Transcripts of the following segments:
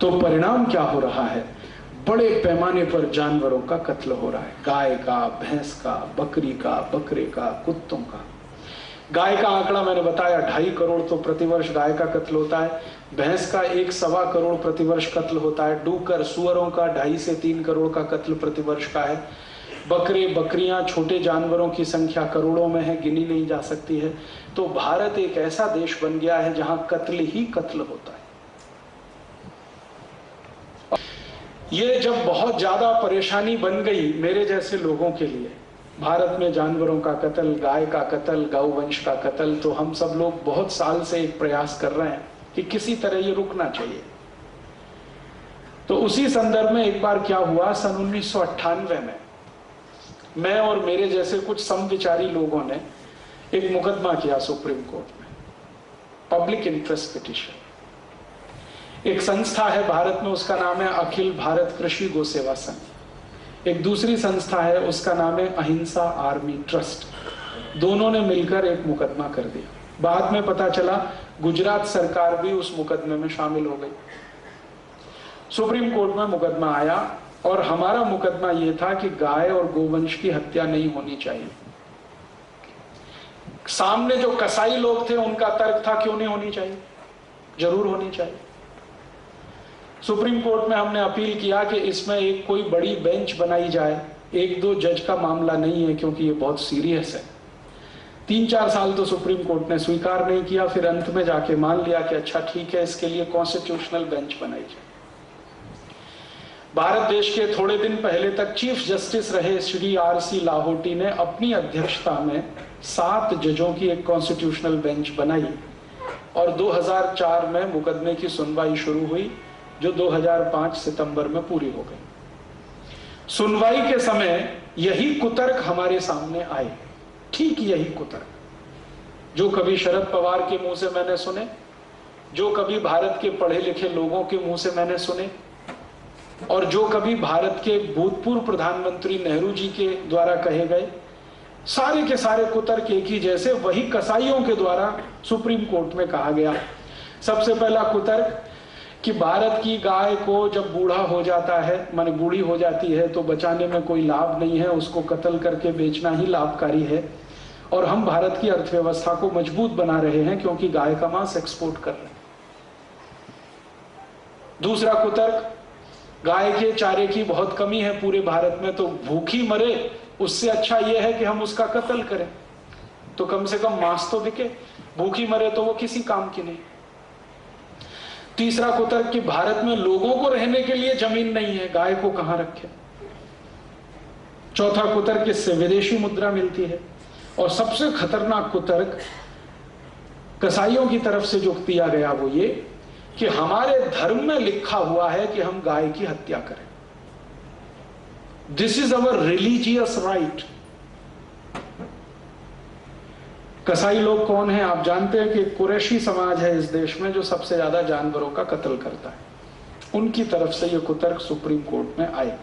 तो परिणाम क्या हो रहा है? बड़े पैमाने पर जानवरों का कत्ल हो रहा है, गाय का, भैंस का, बकरी का, बकरे का, कुत्तों का। गाय का आंकड़ा मैंने बताया 2.5 करोड़ तो प्रतिवर्ष गाय का कत्ल होता है। भैंस का 1.25 करोड़ प्रतिवर्ष कत्ल होता है। डूकर सुअरों का 2.5 से 3 करोड़ का कत्ल प्रतिवर्ष का है। बकरे, बकरियां, छोटे जानवरों की संख्या करोड़ों में है, गिनी नहीं जा सकती है। तो भारत एक ऐसा देश बन गया है जहां कत्ल ही कत्ल होता है। ये जब बहुत ज्यादा परेशानी बन गई मेरे जैसे लोगों के लिए, भारत में जानवरों का कत्ल, गाय का कत्ल, गौवंश का कत्ल, तो हम सब लोग बहुत साल से एक प्रयास कर रहे हैं कि किसी तरह ये रुकना चाहिए। तो उसी संदर्भ में एक बार क्या हुआ, सन 1998 में मैं और मेरे जैसे कुछ समविचारी लोगों ने एक मुकदमा किया सुप्रीम कोर्ट में, पब्लिक इंटरेस्ट पिटीशन। एक संस्था है भारत में, उसका नाम है अखिल भारत कृषि गो सेवा संघ। एक दूसरी संस्था है, उसका नाम है अहिंसा आर्मी ट्रस्ट। दोनों ने मिलकर एक मुकदमा कर दिया। बाद में पता चला गुजरात सरकार भी उस मुकदमे में शामिल हो गई। सुप्रीम कोर्ट में मुकदमा आया और हमारा मुकदमा यह था कि गाय और गोवंश की हत्या नहीं होनी चाहिए। सामने जो कसाई लोग थे उनका तर्क था क्यों नहीं होनी चाहिए, जरूर होनी चाहिए। सुप्रीम कोर्ट में हमने अपील किया कि इसमें एक कोई बड़ी बेंच बनाई जाए। 1-2 जज का मामला नहीं है क्योंकि ये बहुत सीरियस है। 3-4 साल तो सुप्रीम कोर्ट ने स्वीकार नहीं किया, फिर अंत में जाके मान लिया कि अच्छा ठीक है, इसके लिए कॉन्स्टिट्यूशनल बेंच बनाई जाए। भारत देश के थोड़े दिन पहले तक चीफ जस्टिस रहे श्री RC लाहोटी ने अपनी अध्यक्षता में 7 जजों की एक कॉन्स्टिट्यूशनल बेंच बनाई और 2004 में मुकदमे की सुनवाई शुरू हुई, जो 2005 सितंबर में पूरी हो गई। सुनवाई के समय यही कुतर्क हमारे सामने आए, ठीक यही कुतर्क जो कभी शरद पवार के मुंह से मैंने सुने, जो कभी भारत के पढ़े लिखे लोगों के मुंह से मैंने सुने, और जो कभी भारत के भूतपूर्व प्रधानमंत्री नेहरू जी के द्वारा कहे गए। सारे के सारे कुतर्क एक ही जैसे, वही कसाईयों के द्वारा सुप्रीम कोर्ट में कहा गया। सबसे पहला कुतर्क कि भारत की गाय को जब बूढ़ा हो जाता है, माने बूढ़ी हो जाती है, तो बचाने में कोई लाभ नहीं है, उसको कत्ल करके बेचना ही लाभकारी है और हम भारत की अर्थव्यवस्था को मजबूत बना रहे हैं क्योंकि गाय का मांस एक्सपोर्ट कर रहे हैं। दूसरा कुतर्क, गाय के चारे की बहुत कमी है पूरे भारत में, तो भूखी मरे उससे अच्छा यह है कि हम उसका कत्ल करें, तो कम से कम मांस तो बिके, भूखी मरे तो वो किसी काम की नहीं। तीसरा कुतर्क कि भारत में लोगों को रहने के लिए जमीन नहीं है, गाय को कहां रखें। चौथा कुतर्क, इससे विदेशी मुद्रा मिलती है। और सबसे खतरनाक कुतर्क कसाईयों की तरफ से जो दिया गया वो ये कि हमारे धर्म में लिखा हुआ है कि हम गाय की हत्या करें। This is our religious right. कसाई लोग कौन है आप जानते हैं कि कुरैशी समाज है इस देश में जो सबसे ज्यादा जानवरों का कत्ल करता है। उनकी तरफ से ये कुतर्क सुप्रीम कोर्ट में आए।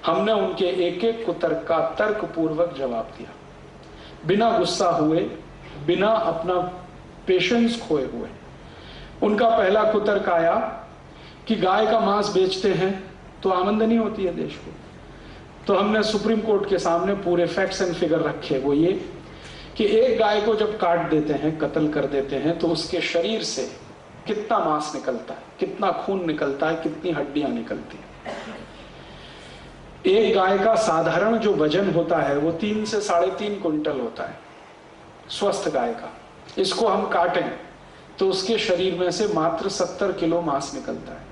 हमने उनके एक एक कुतर्क का तर्कपूर्वक जवाब दिया, बिना गुस्सा हुए, बिना अपना पेशेंस खोए हुए। उनका पहला कुतर्क आया कि गाय का मांस बेचते हैं तो आमदनी होती है देश को। तो हमने सुप्रीम कोर्ट के सामने पूरे फैक्ट्स एंड फिगर रखे, वो ये कि एक गाय को जब काट देते हैं, कत्ल कर देते हैं, तो उसके शरीर से कितना मांस निकलता है, कितना खून निकलता है, कितनी हड्डियां निकलती हैं। एक गाय का साधारण जो वजन होता है वो 3 से 3.5 कुंटल होता है, स्वस्थ गाय का। इसको हम काटें तो उसके शरीर में से मात्र 70 किलो मांस निकलता है।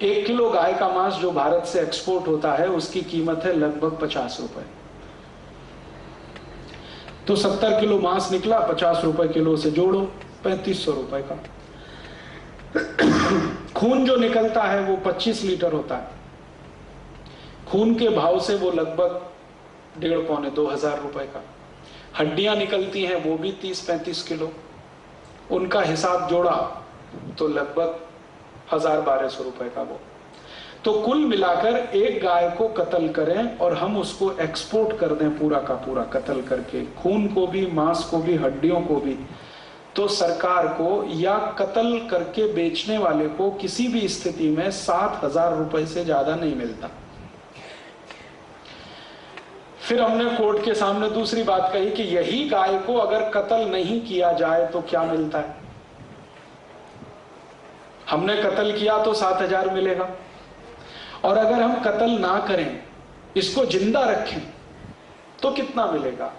1 किलो गाय का मांस जो भारत से एक्सपोर्ट होता है उसकी कीमत है लगभग 50 रुपए। तो 70 किलो मांस निकला, 50 रुपए किलो से जोड़ो, 3500 रुपए का। खून जो निकलता है वो 25 लीटर होता है। खून के भाव से वो लगभग 1,500-2 हजार रुपए का। हड्डियां निकलती हैं वो भी 30-35 किलो। उनका हिसाब जोड़ा तो लगभग 1,000-1,200 रुपए का वो। तो कुल मिलाकर एक गाय को कत्ल करें और हम उसको एक्सपोर्ट कर दें पूरा का पूरा कत्ल करके, खून को भी, मांस को भी, हड्डियों को भी, तो सरकार को या कत्ल करके बेचने वाले को किसी भी स्थिति में 7,000 रुपए से ज्यादा नहीं मिलता। फिर हमने कोर्ट के सामने दूसरी बात कही कि यही गाय को अगर कत्ल नहीं किया जाए तो क्या मिलता है। हमने कत्ल किया तो 7,000 मिलेगा, और अगर हम कत्ल ना करें, इसको जिंदा रखें, तो कितना मिलेगा।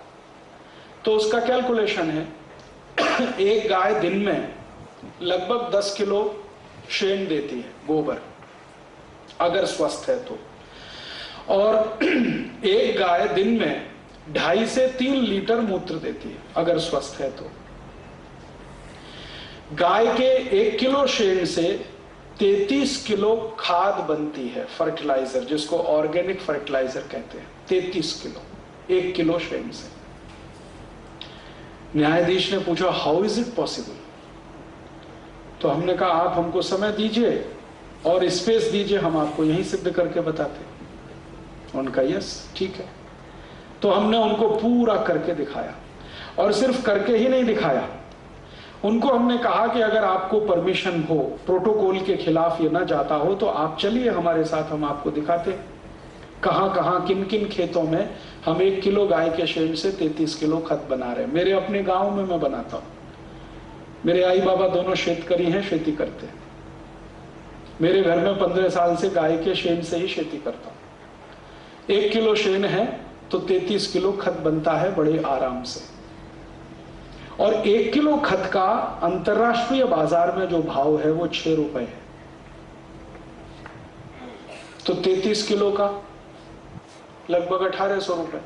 तो उसका कैलकुलेशन है, एक गाय दिन में लगभग 10 किलो शेन देती है, गोबर, अगर स्वस्थ है तो, और एक गाय दिन में 2.5 से 3 लीटर मूत्र देती है, अगर स्वस्थ है तो। गाय के 1 किलो शेन से 33 किलो खाद बनती है, फर्टिलाइजर, जिसको ऑर्गेनिक फर्टिलाइजर कहते हैं। 33 किलो 1 किलो शेन से। न्यायाधीश ने पूछा, हाउ इज इट पॉसिबल। तो हमने कहा, आप हमको समय दीजिए और स्पेस दीजिए, हम आपको यहीं सिद्ध करके बताते। उनका यस, ठीक है। तो हमने उनको पूरा करके दिखाया, और सिर्फ करके ही नहीं दिखाया, उनको हमने कहा कि अगर आपको परमिशन हो, प्रोटोकॉल के खिलाफ ये ना जाता हो, तो आप चलिए हमारे साथ, हम आपको दिखाते कहां कहां किन किन खेतों में हम 1 किलो गाय के शेन से 33 किलो खत बना रहे हैं। मेरे अपने गांव में मैं बनाता हूं, मेरे आई बाबा दोनों शेतकरी हैं, खेती करते हैं। मेरे घर में 15 साल से गाय के शेन से ही खेती करता हूं। 1 किलो शेन है तो 33 किलो खत बनता है बड़े आराम से। और 1 किलो खत का अंतरराष्ट्रीय बाजार में जो भाव है वो 6 रुपए है। तो 33 किलो का लगभग 1800 रुपए।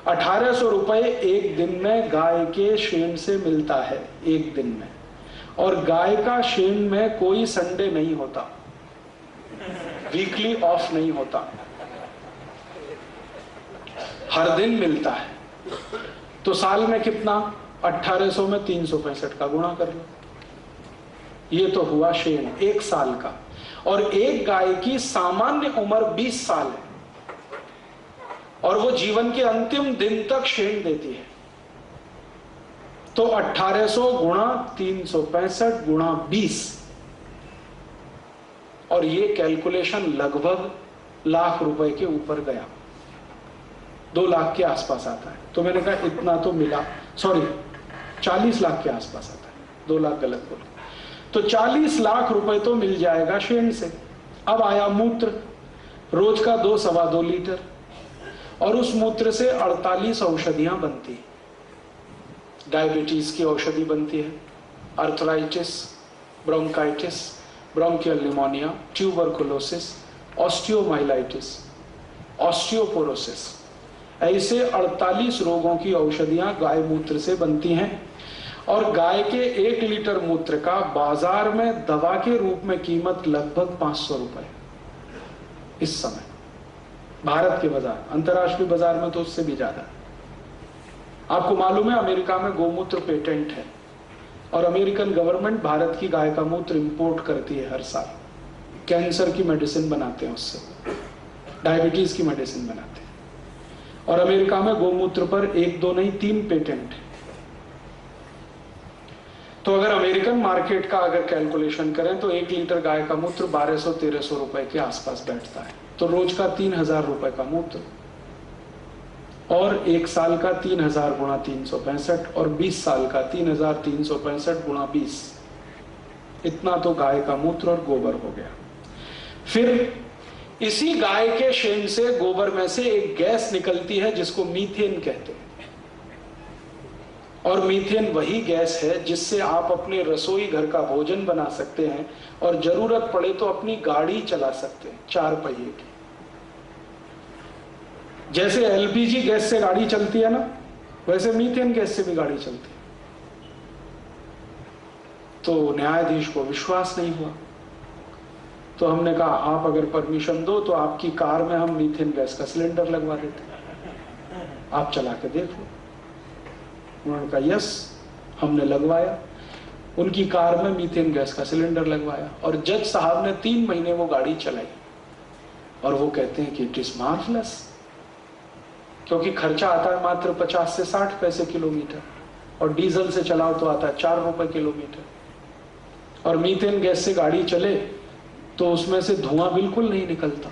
1800 रुपए एक दिन में गाय के शेन से मिलता है, एक दिन में। और गाय का शेन में कोई संडे नहीं होता, वीकली ऑफ नहीं होता, हर दिन मिलता है। तो साल में कितना, 1800 में 365 का गुणा कर लो। ये तो हुआ शेन 1 साल का। और एक गाय की सामान्य उम्र 20 साल है, और वो जीवन के अंतिम दिन तक शेन देती है। तो 1800 गुणा 365 गुणा 20, और ये कैलकुलेशन लगभग लाख रुपए के ऊपर गया, 2 लाख के आसपास आता है। तो मैंने कहा इतना तो मिला, सॉरी 40 लाख के आसपास आता है, 2 लाख गलत बोल। तो 40 लाख रुपए तो मिल जाएगा शेन से। अब आया मूत्र, रोज का 2-2.25 लीटर, और उस मूत्र से 48 औषधियां बनती है। डायबिटीज की औषधि बनती है, arthritis, bronchitis, bronchial pneumonia, tuberculosis, osteomyelitis, osteoporosis, ऐसे 48 रोगों की औषधियां गाय मूत्र से बनती हैं। और गाय के 1 लीटर मूत्र का बाजार में दवा के रूप में कीमत लगभग 500 रुपए इस समय, भारत के बाजार। अंतर्राष्ट्रीय बाजार में तो उससे भी ज्यादा। आपको मालूम है अमेरिका में गोमूत्र पेटेंट है, और अमेरिकन गवर्नमेंट भारत की गाय का मूत्र इंपोर्ट करती है हर साल। कैंसर की मेडिसिन बनाते हैं उससे, डायबिटीज की मेडिसिन बनाते हैं। और अमेरिका में गोमूत्र पर 1-2 नहीं 3 पेटेंट है। तो अगर अमेरिकन मार्केट का अगर कैलकुलेशन करें तो 1 लीटर गाय का मूत्र 1200-1300 रुपए के आसपास बैठता है। तो रोज का 3000 रुपए का मूत्र, और 1 साल का 3000 गुणा 365, और 20 साल का 3365 गुणा 20, इतना तो गाय का मूत्र और गोबर हो गया। फिर इसी गाय के शेन से, गोबर में से एक गैस निकलती है जिसको मीथेन कहते हैं। और मीथेन वही गैस है जिससे आप अपने रसोई घर का भोजन बना सकते हैं, और जरूरत पड़े तो अपनी गाड़ी चला सकते हैं 4 पहिए की। जैसे एलपीजी गैस से गाड़ी चलती है ना, वैसे मीथेन गैस से भी गाड़ी चलती है। तो न्यायाधीश को विश्वास नहीं हुआ, तो हमने कहा आप अगर परमिशन दो तो आपकी कार में हम मीथेन गैस का सिलेंडर लगवा देते, आप चला के देख लो। उन्होंने कहा यस, हमने लगवाया। उनकी कार में मीथेन गैस का सिलेंडर लगवाया, और जज साहब ने 3 महीने वो गाड़ी चलाई, और वो कहते हैं कि इट इज मार्वलस, क्योंकि खर्चा आता है मात्र 50 से 60 पैसे किलोमीटर। और डीजल से चलाओ तो आता है 4 रुपए किलोमीटर। और मीथेन गैस से गाड़ी चले तो उसमें से धुआं बिल्कुल नहीं निकलता,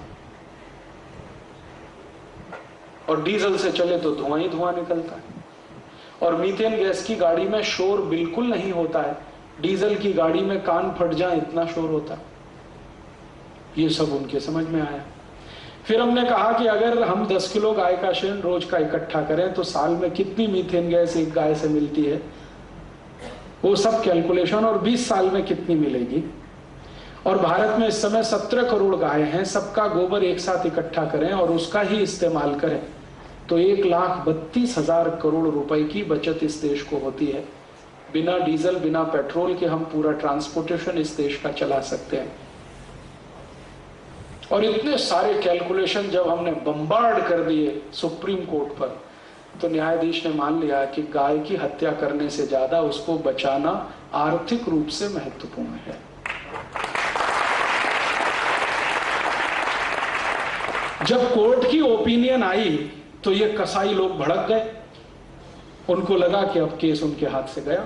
और डीजल से चले तो धुआं ही धुआं निकलता है। और मीथेन गैस की गाड़ी में शोर बिल्कुल नहीं होता है, डीजल की गाड़ी में कान फट जाए इतना शोर होता है। ये सब उनके समझ में आया। फिर हमने कहा कि अगर हम 10 किलो गाय का शेण रोज का इकट्ठा करें तो साल में कितनी मीथेन गैस एक गाय से मिलती है, वो सब कैलकुलेशन, और 20 साल में कितनी मिलेगी। और भारत में इस समय 17 करोड़ गाय हैं, सबका गोबर एक साथ इकट्ठा करें और उसका ही इस्तेमाल करें तो 1,32,000 करोड़ रुपए की बचत इस देश को होती है। बिना डीजल बिना पेट्रोल के हम पूरा ट्रांसपोर्टेशन इस देश का चला सकते हैं। और इतने सारे कैलकुलेशन जब हमने बम्बार्ड कर दिए सुप्रीम कोर्ट पर, तो न्यायाधीश ने मान लिया कि गाय की हत्या करने से ज्यादा उसको बचाना आर्थिक रूप से महत्वपूर्ण है। जब कोर्ट की ओपिनियन आई तो ये कसाई लोग भड़क गए, उनको लगा कि अब केस उनके हाथ से गया,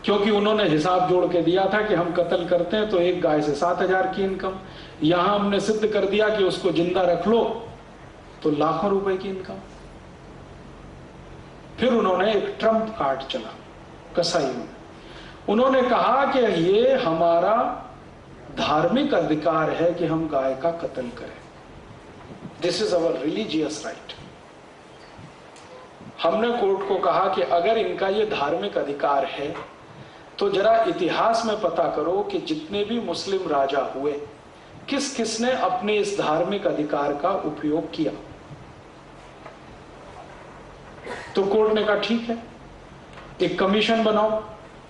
क्योंकि उन्होंने हिसाब जोड़ के दिया था कि हम कत्ल करते हैं तो एक गाय से 7,000 की इनकम, यहां हमने सिद्ध कर दिया कि उसको जिंदा रख लो तो लाखों रुपए की इनकम। फिर उन्होंने एक ट्रम्प कार्ड चला कसाईयों में, उन्होंने कहा कि ये हमारा धार्मिक अधिकार है कि हम गाय का कत्ल करें, this is our religious right. हमने कोर्ट को कहा कि अगर इनका ये धार्मिक अधिकार है तो जरा इतिहास में पता करो कि जितने भी मुस्लिम राजा हुए किस किसने अपने इस धार्मिक अधिकार का उपयोग किया। तो कोर्ट ने कहा ठीक है, एक कमीशन बनाओ,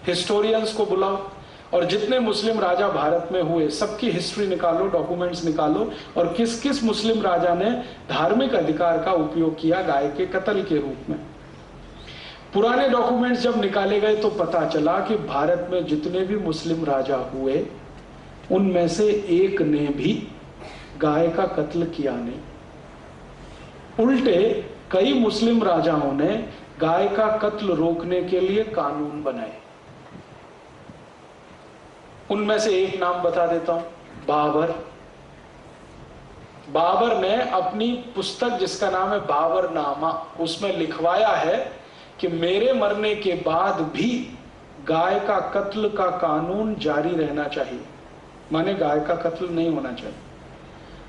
हिस्टोरियंस को बुलाओ और जितने मुस्लिम राजा भारत में हुए सबकी हिस्ट्री निकालो, डॉक्यूमेंट्स निकालो और किस किस मुस्लिम राजा ने धार्मिक अधिकार का उपयोग किया गाय के कत्ल के रूप में। पुराने डॉक्यूमेंट्स जब निकाले गए तो पता चला कि भारत में जितने भी मुस्लिम राजा हुए उनमें से एक ने भी गाय का कत्ल किया नहीं। उल्टे कई मुस्लिम राजाओं ने गाय का कत्ल रोकने के लिए कानून बनाए। उनमें से एक नाम बता देता हूं, बाबर। बाबर ने अपनी पुस्तक जिसका नाम है बाबरनामा, उसमें लिखवाया है कि मेरे मरने के बाद भी गाय का कत्ल का कानून जारी रहना चाहिए, माने गाय का कत्ल नहीं होना चाहिए।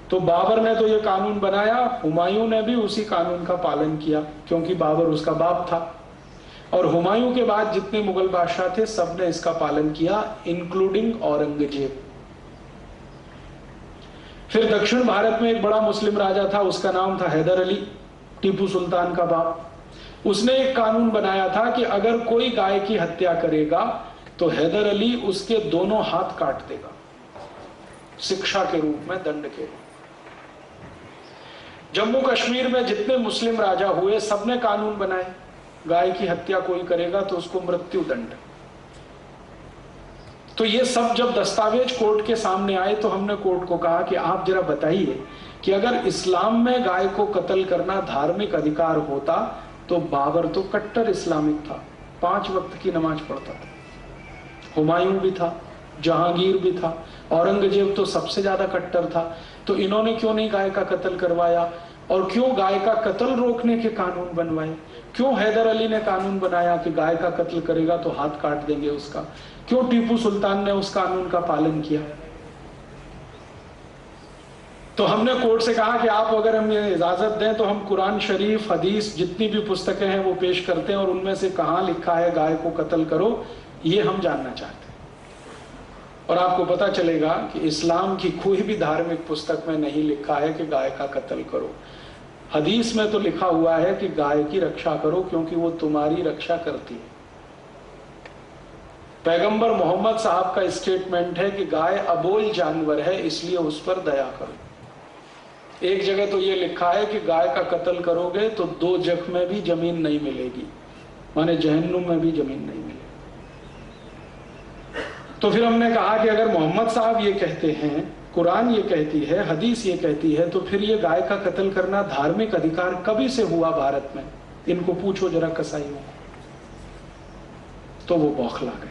तो बाबर ने तो ये कानून बनाया, हुमायूं ने भी उसी कानून का पालन किया क्योंकि बाबर उसका बाप था, और हुमायूं के बाद जितने मुगल बादशाह थे सबने इसका पालन किया, इंक्लूडिंग औरंगजेब। फिर दक्षिण भारत में एक बड़ा मुस्लिम राजा था, उसका नाम था हैदर अली, टीपू सुल्तान का बाप। उसने एक कानून बनाया था कि अगर कोई गाय की हत्या करेगा तो हैदर अली उसके दोनों हाथ काट देगा, शिक्षा के रूप में, दंड के रूप। जम्मू कश्मीर में जितने मुस्लिम राजा हुए सबने कानून बनाए, गाय की हत्या कोई करेगा तो उसको मृत्यु दंड। तो ये सब जब दस्तावेज कोर्ट के सामने आए तो हमने कोर्ट को कहा कि आप जरा बताइए कि अगर इस्लाम में गाय को कत्ल करना धार्मिक अधिकार होता तो बाबर तो कट्टर इस्लामिक था, 5 वक्त की नमाज पढ़ता था, हुमायूं भी था, जहांगीर भी था, औरंगजेब तो सबसे ज्यादा कट्टर था। तो इन्होंने क्यों नहीं गाय का कत्ल करवाया, और क्यों गाय का कत्ल रोकने के कानून बनवाए? क्यों हैदर अली ने कानून बनाया कि गाय का कत्ल करेगा तो हाथ काट देंगे उसका? क्यों टीपू सुल्तान ने उस कानून का पालन किया? तो हमने कोर्ट से कहा कि आप अगर हमें इजाजत दें तो हम कुरान शरीफ, हदीस, जितनी भी पुस्तकें हैं वो पेश करते हैं और उनमें से कहां लिखा है गाय को कत्ल करो, ये हम जानना चाहते हैं। और आपको पता चलेगा कि इस्लाम की कोई भी धार्मिक पुस्तक में नहीं लिखा है कि गाय का कत्ल करो। हदीस में तो लिखा हुआ है कि गाय की रक्षा करो क्योंकि वो तुम्हारी रक्षा करती है। पैगंबर मोहम्मद साहब का स्टेटमेंट है कि गाय अबोल जानवर है इसलिए उस पर दया करो। एक जगह तो ये लिखा है कि गाय का कत्ल करोगे तो 2 जख में भी जमीन नहीं मिलेगी, माने जहन्नुम में भी जमीन नहीं मिलेगी। तो फिर हमने कहा कि अगर मोहम्मद साहब ये कहते हैं, कुरान ये कहती है, हदीस ये कहती है, तो फिर ये गाय का कत्ल करना धार्मिक अधिकार कभी से हुआ भारत में? इनको पूछो जरा कसाईयों को। तो वो बौखला गए।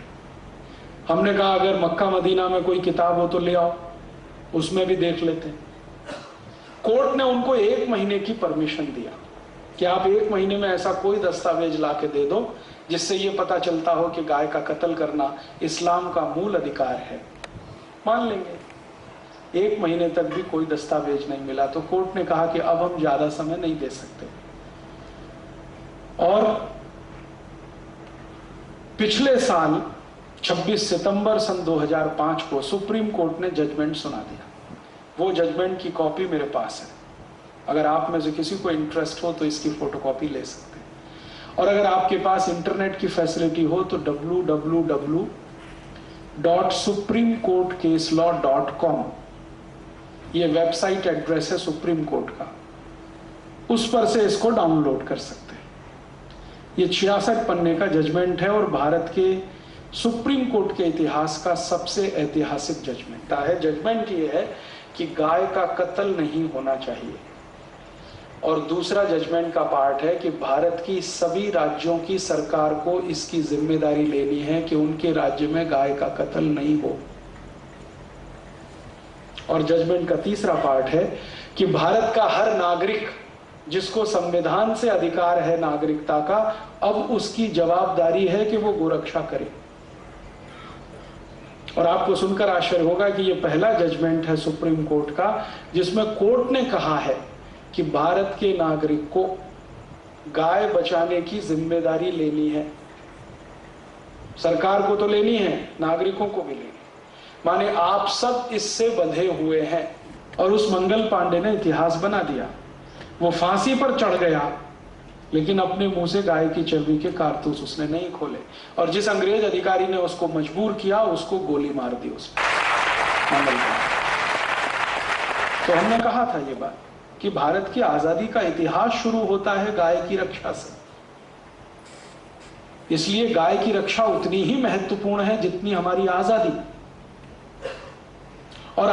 हमने कहा अगर मक्का मदीना में कोई किताब हो तो ले आओ, उसमें भी देख लेते हैं। कोर्ट ने उनको 1 महीने की परमिशन दिया कि आप 1 महीने में ऐसा कोई दस्तावेज ला के दे दो जिससे ये पता चलता हो कि गाय का कत्ल करना इस्लाम का मूल अधिकार है। मान लेंगे। 1 महीने तक भी कोई दस्तावेज नहीं मिला तो कोर्ट ने कहा कि अब हम ज्यादा समय नहीं दे सकते। और पिछले साल 26 सितंबर सन 2005 को सुप्रीम कोर्ट ने जजमेंट सुना दिया। वो जजमेंट की कॉपी मेरे पास है, अगर आप में से किसी को इंटरेस्ट हो तो इसकी फोटोकॉपी ले सकते हैं। और अगर आपके पास इंटरनेट की फैसिलिटी हो तो www.supremecourtcaselaw.com ये वेबसाइट एड्रेस है सुप्रीम कोर्ट का, उस पर से इसको डाउनलोड कर सकते हैं। ये 66 पन्ने का जजमेंट है और भारत के सुप्रीम कोर्ट के इतिहास का सबसे ऐतिहासिक जजमेंट है। जजमेंट ये है कि गाय का कत्ल नहीं होना चाहिए। और दूसरा जजमेंट का पार्ट है कि भारत की सभी राज्यों की सरकार को इसकी जिम्मेदारी लेनी है कि उनके राज्य में गाय का कत्ल नहीं हो। और जजमेंट का तीसरा पार्ट है कि भारत का हर नागरिक जिसको संविधान से अधिकार है नागरिकता का, अब उसकी जवाबदारी है कि वो गोरक्षा करे। और आपको सुनकर आश्चर्य होगा कि ये पहला जजमेंट है सुप्रीम कोर्ट का जिसमें कोर्ट ने कहा है कि भारत के नागरिक को गाय बचाने की जिम्मेदारी लेनी है। सरकार को तो लेनी है, नागरिकों को भी लेनी। माने आप सब इससे बंधे हुए हैं। और उस मंगल पांडे ने इतिहास बना दिया। वो फांसी पर चढ़ गया लेकिन अपने मुंह से गाय की चर्बी के कारतूस उसने नहीं खोले। और जिस अंग्रेज अधिकारी ने उसको मजबूर किया उसको गोली मार दी उसने, मंगल पांडे। तो हमने कहा था ये बात कि भारत की आजादी का इतिहास शुरू होता है गाय की रक्षा से। इसलिए गाय की रक्षा उतनी ही महत्वपूर्ण है जितनी हमारी आजादी। और